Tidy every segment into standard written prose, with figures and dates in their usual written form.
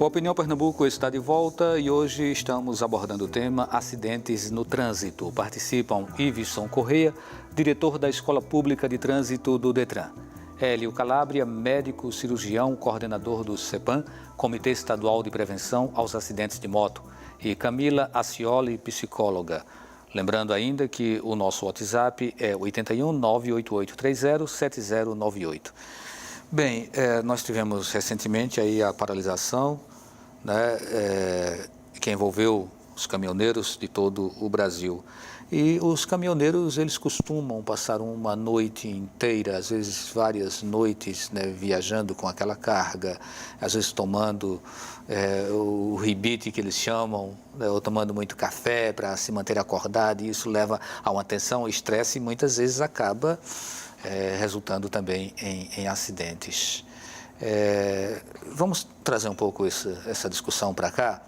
O Opinião Pernambuco está de volta e hoje estamos abordando o tema acidentes no trânsito. Participam Iveson Correia, diretor da Escola Pública de Trânsito do Detran. Hélio Calabria, médico cirurgião, coordenador do CEPAM, Comitê Estadual de Prevenção aos Acidentes de Moto. E Camila Acioli, psicóloga. Lembrando ainda que o nosso WhatsApp é 81 98830 7098. Bem, nós tivemos recentemente aí a paralisação, né, que envolveu os caminhoneiros de todo o Brasil. E os caminhoneiros, eles costumam passar uma noite inteira, às vezes várias noites, né, viajando com aquela carga, às vezes tomando o ribite que eles chamam, né, ou tomando muito café para se manter acordado, e isso leva a uma tensão, estresse e muitas vezes acaba resultando também em acidentes. Vamos trazer um pouco essa discussão para cá.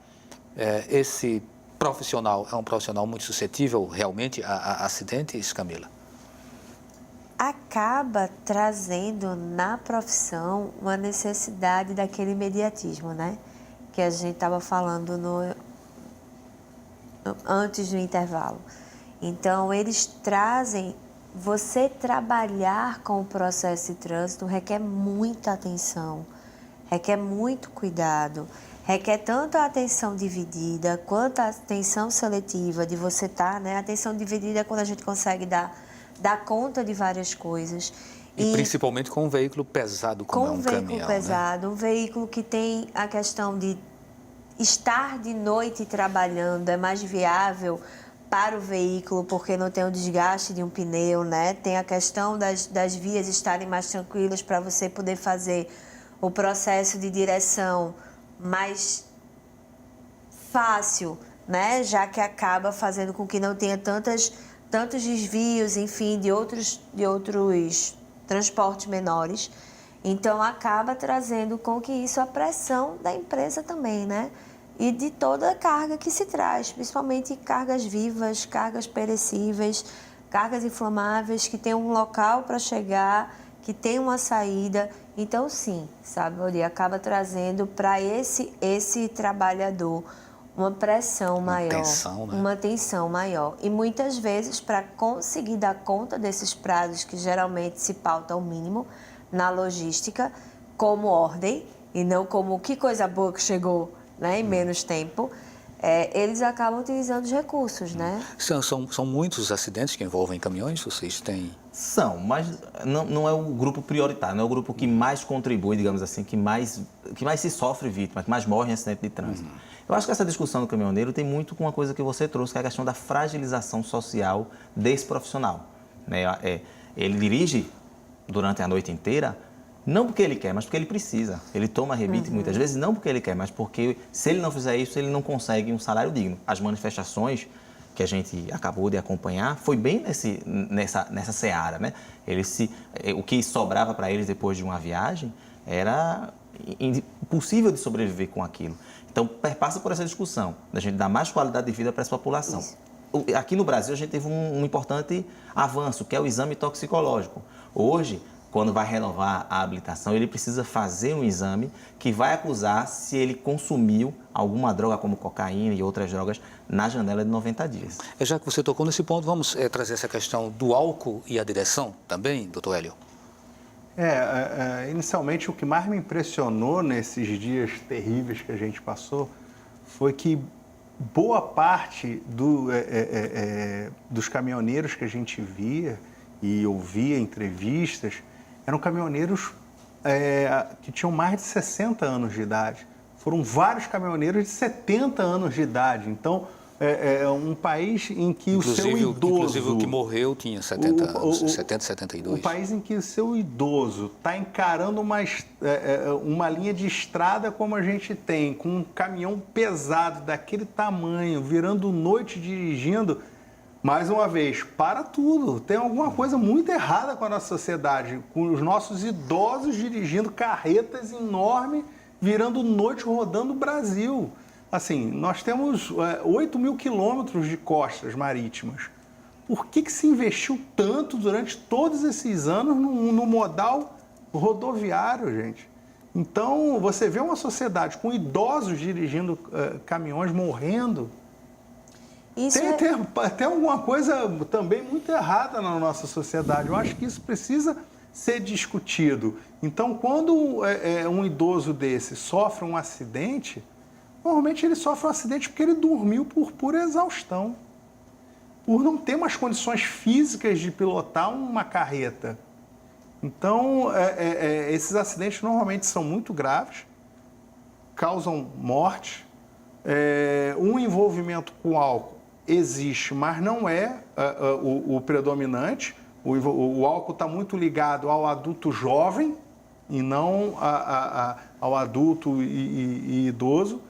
Esse profissional é um profissional muito suscetível realmente a acidentes, Camila? Acaba trazendo na profissão uma necessidade daquele imediatismo, né? Que a gente estava falando antes do intervalo. Então, eles trazem... Você trabalhar com o processo de trânsito requer muita atenção, requer muito cuidado, requer tanto a atenção dividida quanto a atenção seletiva de você estar, né? A atenção dividida é quando a gente consegue dar conta de várias coisas. E principalmente com um veículo pesado como é um caminhão, Com um veículo pesado, né? Um veículo que tem a questão de estar de noite trabalhando, é mais viável para o veículo, porque não tem o desgaste de um pneu, né? Tem a questão das vias estarem mais tranquilas para você poder fazer o processo de direção mais fácil, né? Já que acaba fazendo com que não tenha tantos desvios, enfim, de outros transportes menores. Então, acaba trazendo com que isso a pressão da empresa também, né? E de toda a carga que se traz, principalmente cargas vivas, cargas perecíveis, cargas inflamáveis, que tem um local para chegar, que tem uma saída. Então, sim, sabe, Oli, acaba trazendo para esse trabalhador uma pressão maior, tensão, né? Uma tensão maior. E muitas vezes, para conseguir dar conta desses prazos que geralmente se pautam ao mínimo na logística, como ordem, e não como que coisa boa que chegou, né, em menos tempo, eles acabam utilizando os recursos, né? São muitos acidentes que envolvem caminhões? Vocês têm? São, mas não é o grupo prioritário, não é o grupo que mais contribui, digamos assim, que mais se sofre vítima, que mais morre em acidente de trânsito. Eu acho que essa discussão do caminhoneiro tem muito com uma coisa que você trouxe, que é a questão da fragilização social desse profissional, né? Ele dirige durante a noite inteira, não porque ele quer, mas porque ele precisa. Ele toma rebite muitas vezes, não porque ele quer, mas porque se ele não fizer isso, ele não consegue um salário digno. As manifestações que a gente acabou de acompanhar foi bem nessa seara, né? O que sobrava para eles depois de uma viagem era impossível de sobreviver com aquilo. Então, perpassa por essa discussão, da gente dar mais qualidade de vida para essa população. Isso. Aqui no Brasil, a gente teve um importante avanço, que é o exame toxicológico. Hoje, quando vai renovar a habilitação, ele precisa fazer um exame que vai acusar se ele consumiu alguma droga, como cocaína e outras drogas, na janela de 90 dias. Já que você tocou nesse ponto, vamos trazer essa questão do álcool e a direção também, doutor Hélio? Inicialmente, o que mais me impressionou nesses dias terríveis que a gente passou foi que boa parte dos caminhoneiros que a gente via e ouvia entrevistas eram caminhoneiros que tinham mais de 60 anos de idade. Foram vários caminhoneiros de 70 anos de idade. Então, um país em que o seu idoso... Inclusive o que morreu tinha 70 anos, 70, 72. Um país em que o seu idoso está encarando uma linha de estrada como a gente tem, com um caminhão pesado daquele tamanho, virando noite dirigindo... Mais uma vez, para tudo. Tem alguma coisa muito errada com a nossa sociedade, com os nossos idosos dirigindo carretas enormes, virando noite, rodando o Brasil. Assim, nós temos 8 mil quilômetros de costas marítimas. Por que se investiu tanto durante todos esses anos no modal rodoviário, gente? Então, você vê uma sociedade com idosos dirigindo caminhões, morrendo. Tem alguma coisa também muito errada na nossa sociedade. Eu acho que isso precisa ser discutido. Então, quando um idoso desse sofre um acidente, normalmente ele sofre um acidente porque ele dormiu por pura exaustão, por não ter umas condições físicas de pilotar uma carreta. Então, esses acidentes normalmente são muito graves, causam morte. Um envolvimento com álcool existe, mas não é o predominante. O álcool está muito ligado ao adulto jovem e não ao adulto e idoso.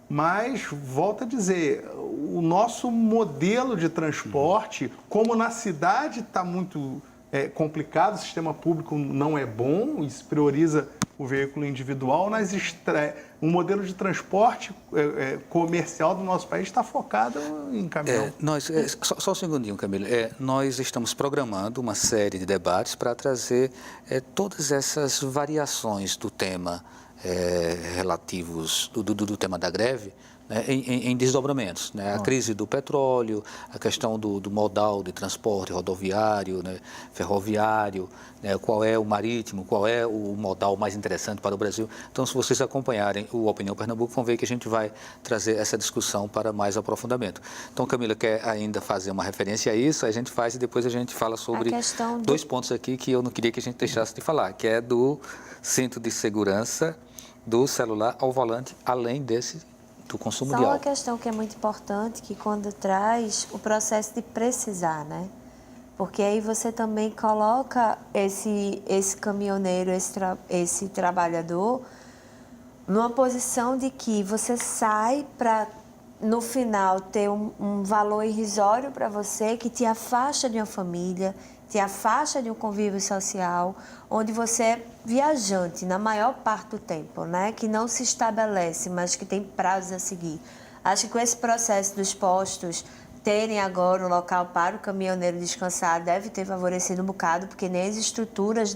Mas, volto a dizer, o nosso modelo de transporte, como na cidade está muito complicado, o sistema público não é bom, e se prioriza o veículo individual, o modelo de transporte comercial do nosso país está focado em caminhão. Só um segundinho, Camilo. Nós estamos programando uma série de debates para trazer todas essas variações do tema relativos do tema da greve, né, em desdobramentos, né? A crise do petróleo, a questão do modal de transporte rodoviário, né, ferroviário, né, qual é o marítimo, qual é o modal mais interessante para o Brasil. Então, se vocês acompanharem o Opinião Pernambuco, vão ver que a gente vai trazer essa discussão para mais aprofundamento. Então, Camila quer ainda fazer uma referência a isso, a gente faz e depois a gente fala sobre dois pontos aqui que eu não queria que a gente deixasse de falar, que é do cinto de segurança do celular ao volante, além do consumo de álcool. Só uma questão que é muito importante, que quando traz o processo de precisar, né? Porque aí você também coloca esse caminhoneiro, esse trabalhador, numa posição de que você sai para, no final, ter um valor irrisório para você, que te afasta de uma família, te afasta de um convívio social, onde você é viajante na maior parte do tempo, né? Que não se estabelece, mas que tem prazos a seguir. Acho que com esse processo dos postos terem agora um local para o caminhoneiro descansar deve ter favorecido um bocado, porque nem as estruturas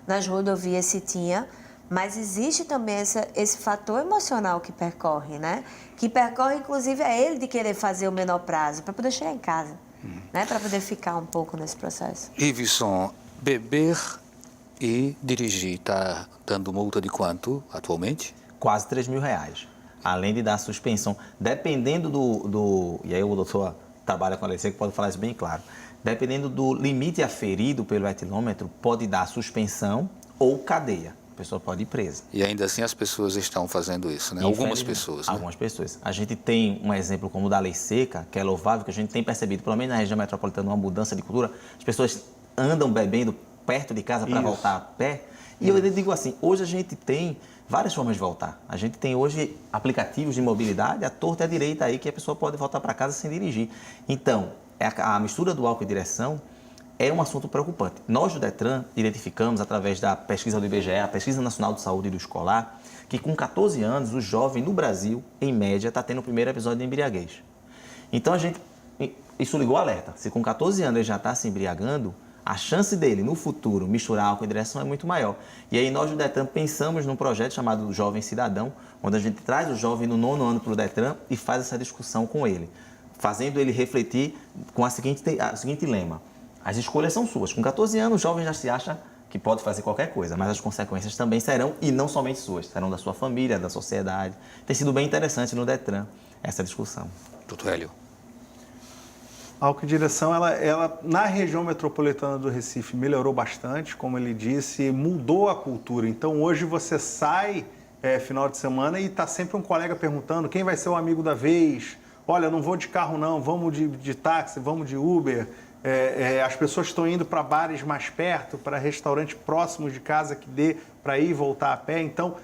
nas rodovias se tinha, mas existe também esse fator emocional que percorre, né? Que percorre, inclusive, ele de querer fazer o menor prazo, para poder chegar em casa. Né, para poder ficar um pouco nesse processo. Iveson, beber e dirigir está dando multa de quanto atualmente? Quase R$3.000. Além de dar suspensão, dependendo e aí o doutor trabalha com a LC que pode falar isso bem claro, dependendo do limite aferido pelo etilômetro, pode dar suspensão ou cadeia. A pessoa pode ir presa. E ainda assim as pessoas estão fazendo isso, né? Algumas pessoas. Né? Algumas pessoas. A gente tem um exemplo como o da Lei Seca, que é louvável, que a gente tem percebido, pelo menos na região metropolitana, uma mudança de cultura. As pessoas andam bebendo perto de casa para voltar a pé. E eu digo assim, hoje a gente tem várias formas de voltar. A gente tem hoje aplicativos de mobilidade, à torta e à direita aí, que a pessoa pode voltar para casa sem dirigir. Então, a mistura do álcool e direção é um assunto preocupante. Nós do Detran identificamos, através da pesquisa do IBGE, a Pesquisa Nacional de Saúde do Escolar, que com 14 anos, o jovem no Brasil, em média, está tendo o primeiro episódio de embriaguez. Então, isso ligou o alerta. Se com 14 anos ele já está se embriagando, a chance dele, no futuro, misturar álcool e direção é muito maior. E aí nós do Detran pensamos num projeto chamado Jovem Cidadão, onde a gente traz o jovem no 9º ano para o Detran e faz essa discussão com ele, fazendo ele refletir com o seguinte lema. As escolhas são suas. Com 14 anos, o jovem já se acha que pode fazer qualquer coisa, mas as consequências também serão, e não somente suas, serão da sua família, da sociedade. Tem sido bem interessante no Detran essa discussão. Doutor Hélio. A álcool e direção, ela na região metropolitana do Recife melhorou bastante, como ele disse, mudou a cultura. Então, hoje você sai final de semana e está sempre um colega perguntando quem vai ser o amigo da vez. Olha, não vou de carro não, vamos de táxi, vamos de Uber. As pessoas estão indo para bares mais perto, para restaurantes próximos de casa que dê para ir e voltar a pé. Então,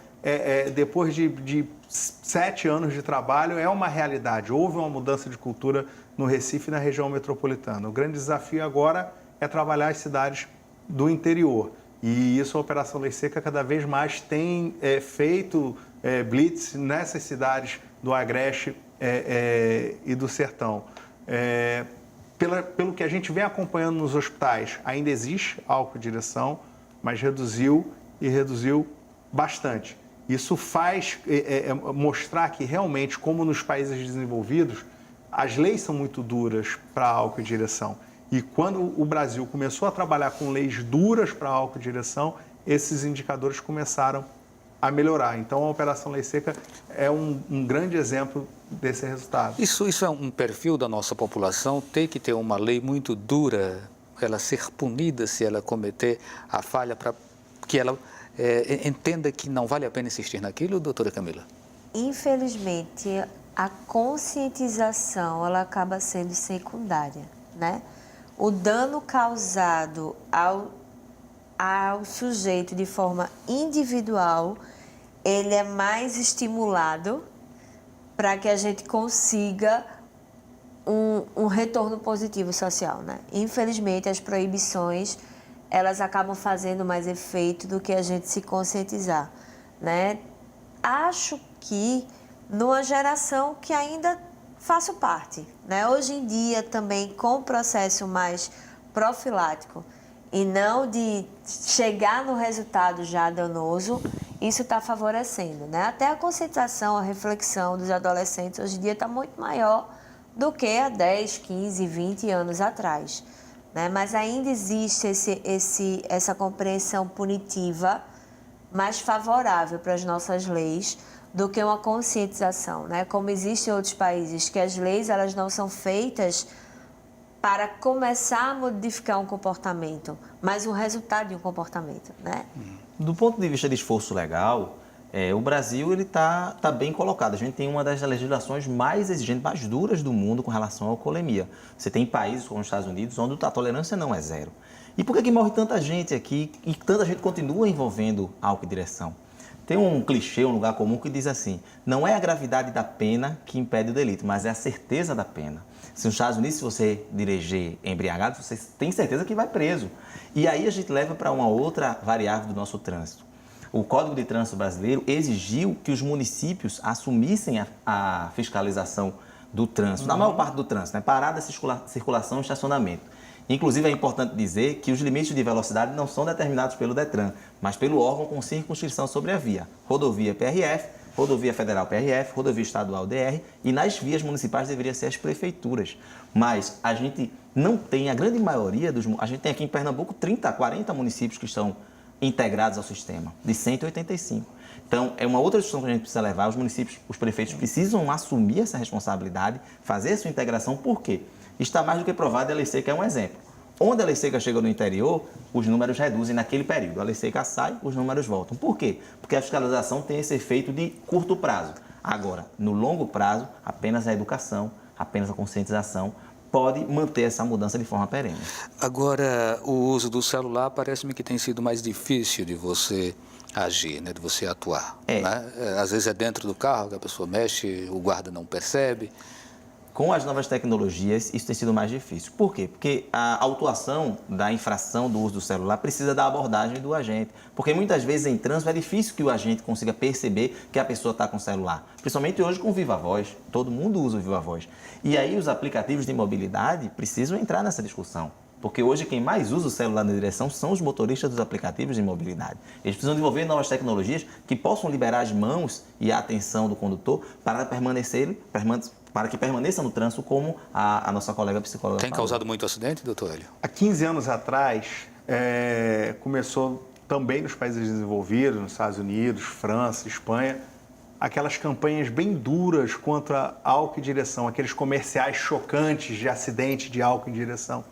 depois de 7 anos de trabalho, é uma realidade. Houve uma mudança de cultura no Recife e na região metropolitana. O grande desafio agora é trabalhar as cidades do interior. E isso a Operação Lei Seca cada vez mais tem feito blitz nessas cidades do Agreste e do Sertão. Pelo que a gente vem acompanhando nos hospitais, ainda existe álcool e direção, mas reduziu bastante. Isso faz mostrar que realmente, como nos países desenvolvidos, as leis são muito duras para álcool e direção. E quando o Brasil começou a trabalhar com leis duras para álcool e direção, esses indicadores começaram a melhorar. Então, a Operação Lei Seca é um grande exemplo desse resultado. Isso é um perfil da nossa população, tem que ter uma lei muito dura, ela ser punida se ela cometer a falha, para que ela entenda que não vale a pena insistir naquilo, doutora Camila? Infelizmente, a conscientização ela acaba sendo secundária, né? O dano causado ao sujeito de forma individual, ele é mais estimulado para que a gente consiga um retorno positivo social, né? Infelizmente, as proibições, elas acabam fazendo mais efeito do que a gente se conscientizar, né? Acho que numa geração que ainda faço parte, né? Hoje em dia também com o processo mais profilático e não de chegar no resultado já danoso, isso está favorecendo, né? Até a conscientização, a reflexão dos adolescentes hoje em dia está muito maior do que há 10, 15, 20 anos atrás, né? Mas ainda existe essa compreensão punitiva mais favorável para as nossas leis do que uma conscientização, né? Como existe em outros países, que as leis elas não são feitas para começar a modificar um comportamento, mas o resultado de um comportamento, né? Do ponto de vista de esforço legal, o Brasil ele tá bem colocado. A gente tem uma das legislações mais exigentes, mais duras do mundo com relação à alcoolemia. Você tem países como os Estados Unidos, onde a tolerância não é zero. E por que morre tanta gente aqui e tanta gente continua envolvendo álcool e direção? Tem um clichê, um lugar comum que diz assim: não é a gravidade da pena que impede o delito, mas é a certeza da pena. Se nos Estados Unidos, se você dirigir embriagado, você tem certeza que vai preso. E aí a gente leva para uma outra variável do nosso trânsito. O Código de Trânsito brasileiro exigiu que os municípios assumissem a fiscalização do trânsito, na maior parte do trânsito, né? Parada, circulação e estacionamento. Inclusive, é importante dizer que os limites de velocidade não são determinados pelo DETRAN, mas pelo órgão com circunscrição sobre a via. Rodovia PRF, Rodovia Federal PRF, Rodovia Estadual DR, e nas vias municipais deveriam ser as prefeituras. Mas a gente não tem, a grande maioria a gente tem aqui em Pernambuco 30, 40 municípios que estão integrados ao sistema, de 185. Então, é uma outra discussão que a gente precisa levar. Os municípios, os prefeitos precisam assumir essa responsabilidade, fazer a sua integração. Por quê? Está mais do que provado, a Lei Seca é um exemplo. Onde a Lei Seca chega no interior, os números reduzem naquele período. A Lei Seca sai, os números voltam. Por quê? Porque a fiscalização tem esse efeito de curto prazo. Agora, no longo prazo, apenas a educação, apenas a conscientização pode manter essa mudança de forma perene. Agora, o uso do celular parece-me que tem sido mais difícil de você agir, né? De você atuar. Né? Às vezes é dentro do carro que a pessoa mexe, o guarda não percebe. Com as novas tecnologias, isso tem sido mais difícil. Por quê? Porque a autuação da infração do uso do celular precisa da abordagem do agente. Porque muitas vezes em trânsito é difícil que o agente consiga perceber que a pessoa está com o celular. Principalmente hoje com Viva Voz. Todo mundo usa o Viva Voz. E aí os aplicativos de mobilidade precisam entrar nessa discussão. Porque hoje quem mais usa o celular na direção são os motoristas dos aplicativos de mobilidade. Eles precisam desenvolver novas tecnologias que possam liberar as mãos e a atenção do condutor para que permaneça no trânsito, como a nossa colega psicóloga Tem falou. causado muito acidente, doutor Hélio? Há 15 anos atrás, começou também nos países desenvolvidos, nos Estados Unidos, França, Espanha, aquelas campanhas bem duras contra álcool e direção, aqueles comerciais chocantes de acidente de álcool em direção.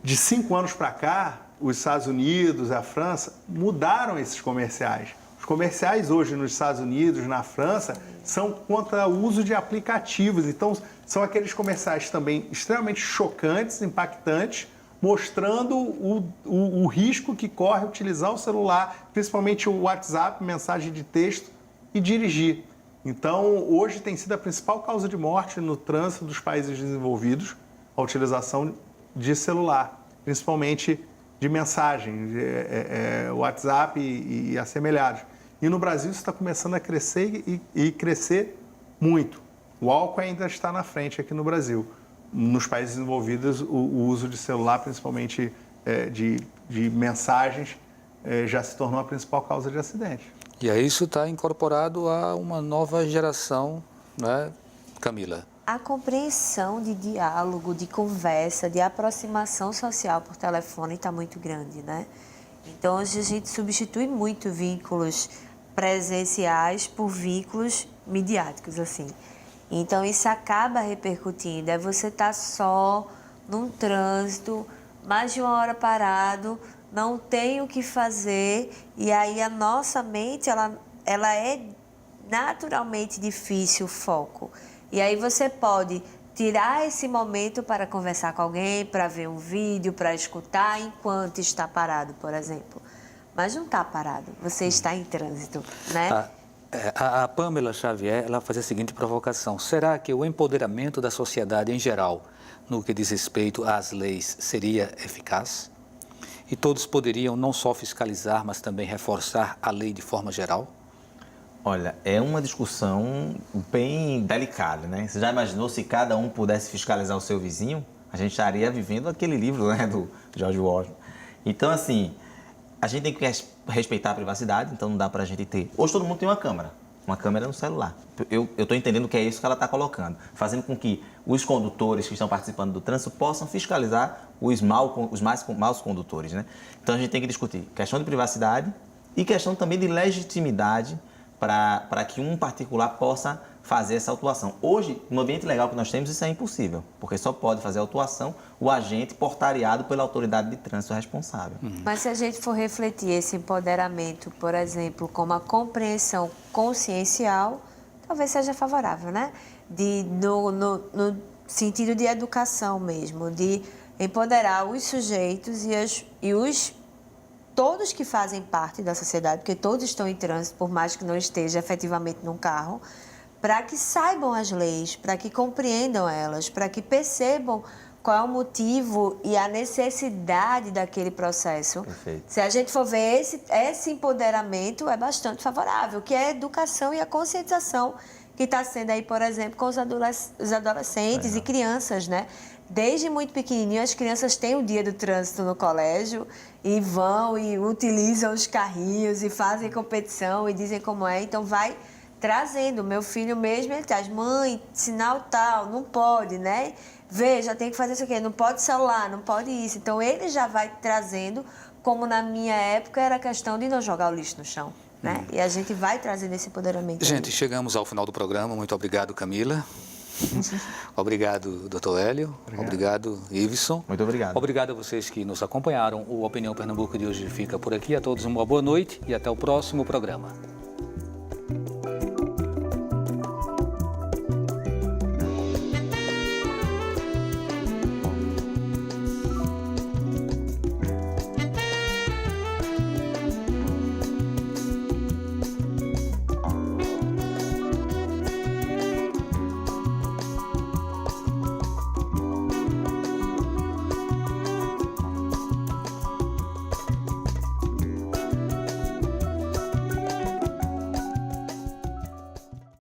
De 5 anos para cá, os Estados Unidos, a França, mudaram esses comerciais. Os comerciais hoje nos Estados Unidos, na França, são contra o uso de aplicativos. Então, são aqueles comerciais também extremamente chocantes, impactantes, mostrando o risco que corre utilizar o celular, principalmente o WhatsApp, mensagem de texto, e dirigir. Então, hoje tem sido a principal causa de morte no trânsito dos países desenvolvidos, a utilização de celular, principalmente de mensagem, WhatsApp e assemelhados. E no Brasil isso está começando a crescer e crescer muito. O álcool ainda está na frente aqui no Brasil. Nos países desenvolvidos, o uso de celular, principalmente de mensagens, já se tornou a principal causa de acidente. E aí isso está incorporado a uma nova geração, né, Camila? A compreensão de diálogo, de conversa, de aproximação social por telefone está muito grande, né? Então, hoje a gente substitui muito vínculos presenciais por vínculos midiáticos, assim. Então, isso acaba repercutindo. É você estar só num trânsito, mais de uma hora parado, não tem o que fazer, e aí a nossa mente, ela é naturalmente difícil o foco. E aí você pode tirar esse momento para conversar com alguém, para ver um vídeo, para escutar enquanto está parado, por exemplo. Mas não está parado, você está em trânsito, né? A Pamela Xavier, ela faz a seguinte provocação: será que o empoderamento da sociedade em geral, no que diz respeito às leis, seria eficaz? E todos poderiam não só fiscalizar, mas também reforçar a lei de forma geral? Olha, é uma discussão bem delicada, né? Você já imaginou se cada um pudesse fiscalizar o seu vizinho? A gente estaria vivendo aquele livro, né, do George Orwell. Então, assim, a gente tem que respeitar a privacidade, então não dá pra gente ter... Hoje todo mundo tem uma câmera no celular. Eu estou entendendo que é isso que ela está colocando, fazendo com que os condutores que estão participando do trânsito possam fiscalizar os mais maus condutores, né? Então a gente tem que discutir questão de privacidade e questão também de legitimidade para que um particular possa fazer essa autuação. Hoje, no ambiente legal que nós temos, isso é impossível, porque só pode fazer a autuação o agente portariado pela autoridade de trânsito responsável. Mas se a gente for refletir esse empoderamento, por exemplo, como a compreensão consciencial, talvez seja favorável, né? No sentido de educação mesmo, de empoderar os sujeitos todos que fazem parte da sociedade, porque todos estão em trânsito, por mais que não esteja efetivamente num carro, para que saibam as leis, para que compreendam elas, para que percebam qual é o motivo e a necessidade daquele processo. Perfeito. Se a gente for ver esse empoderamento, é bastante favorável, que é a educação e a conscientização que está sendo aí, por exemplo, com os adolescentes e crianças, né? Desde muito pequenininho, as crianças têm o dia do trânsito no colégio e vão e utilizam os carrinhos e fazem competição e dizem como é. Então, vai trazendo. Meu filho mesmo, ele traz: mãe, sinal tal, não pode, né? Veja, tem que fazer isso aqui, não pode celular, não pode isso. Então, ele já vai trazendo, como na minha época era a questão de não jogar o lixo no chão, né? E a gente vai trazendo esse empoderamento. Gente, chegamos ao final do programa. Muito obrigado, Camila. Obrigado, Dr. Hélio. Obrigado, Iveson. Muito obrigado. Obrigado a vocês que nos acompanharam. O Opinião Pernambuco de hoje fica por aqui. A todos uma boa noite e até o próximo programa.